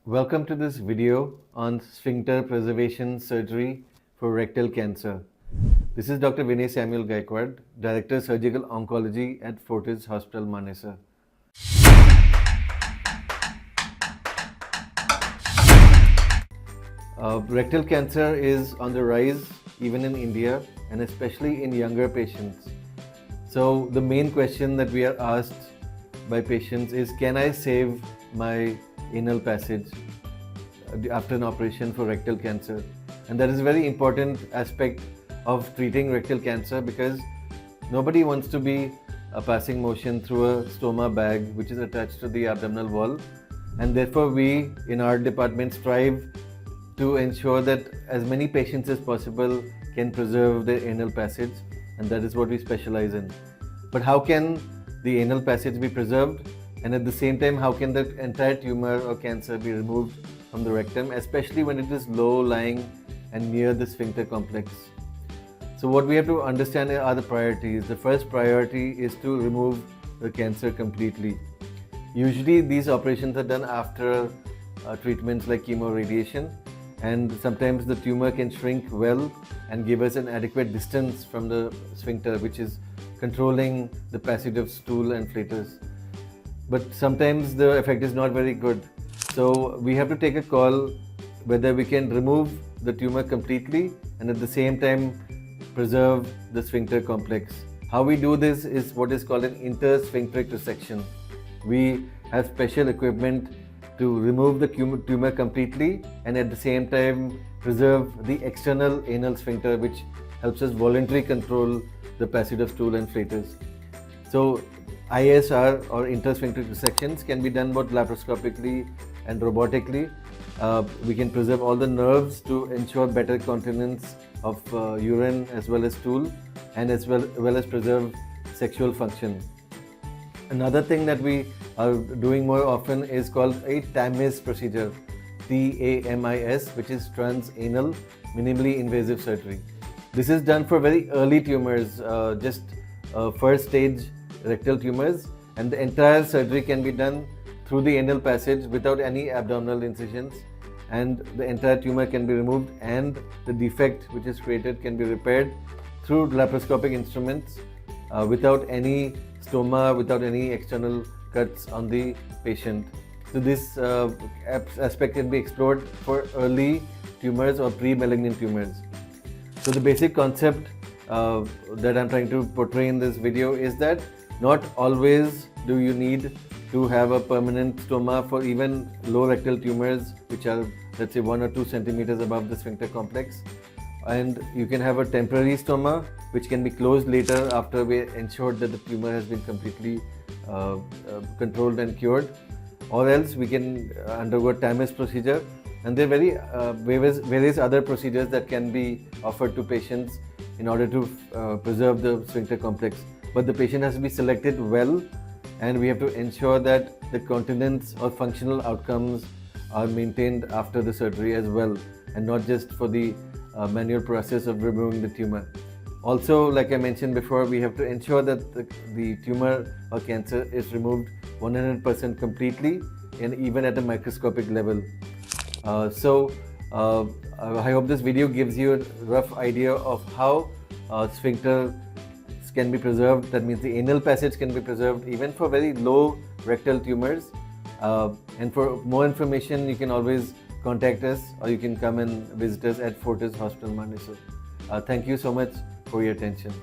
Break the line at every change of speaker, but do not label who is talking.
Welcome to this video on Sphincter Preservation Surgery for rectal cancer. This is Dr. Vinay Samuel Gaikwad, Director Surgical Oncology at Fortis Hospital, Manesar. Rectal cancer is on the rise even in India and especially in younger patients. So the main question that we are asked by patients is, can I save my anal passage after an operation for rectal cancer? And that is a very important aspect of treating rectal cancer, because nobody wants to be a passing motion through a stoma bag which is attached to the abdominal wall, and therefore we in our department strive to ensure that as many patients as possible can preserve their anal passage, and that is what we specialize in. But how can the anal passage be preserved, and at the same time how can the entire tumor or cancer be removed from the rectum, especially when it is low lying and near the sphincter complex? So what we have to understand are the priorities. The first priority is to remove the cancer completely. Usually these operations are done after treatments like chemoradiation, and sometimes the tumor can shrink well and give us an adequate distance from the sphincter, which is controlling the passage of stool and flatus. But sometimes the effect is not very good. So we have to take a call whether we can remove the tumor completely and at the same time preserve the sphincter complex. How we do this is what is called an intersphincteric resection. We have special equipment to remove the tumor completely and at the same time preserve the external anal sphincter, which helps us voluntarily control the passage of stool and flatus. So ISR or intersphincteric resections can be done both laparoscopically and robotically. We can preserve all the nerves to ensure better continence of urine as well as stool, and as well as preserve sexual function. Another thing that we are doing more often is called a TAMIS procedure, TAMIS, which is transanal minimally invasive surgery. This is done for very early tumors, just first stage rectal tumors, and the entire surgery can be done through the anal passage without any abdominal incisions, and the entire tumor can be removed and the defect which is created can be repaired through laparoscopic instruments without any stoma, without any external cuts on the patient. So this aspect can be explored for early tumors or pre-malignant tumors. So the basic concept that I'm trying to portray in this video is that not always do you need to have a permanent stoma for even low rectal tumors which are, let's say, 1 or 2 centimeters above the sphincter complex, and you can have a temporary stoma which can be closed later after we ensured that the tumor has been completely controlled and cured, or else we can undergo a TAMIS procedure, and there are various other procedures that can be offered to patients in order to preserve the sphincter complex. But the patient has to be selected well, and we have to ensure that the continence or functional outcomes are maintained after the surgery as well, and not just for the manual process of removing the tumor. Also, like I mentioned before, we have to ensure that the tumor or cancer is removed 100% completely, and even at a microscopic level. I hope this video gives you a rough idea of how sphincter can be preserved. That means the anal passage can be preserved even for very low rectal tumors. And for more information, you can always contact us, or you can come and visit us at Fortis Hospital, Manesar. Thank you so much for your attention.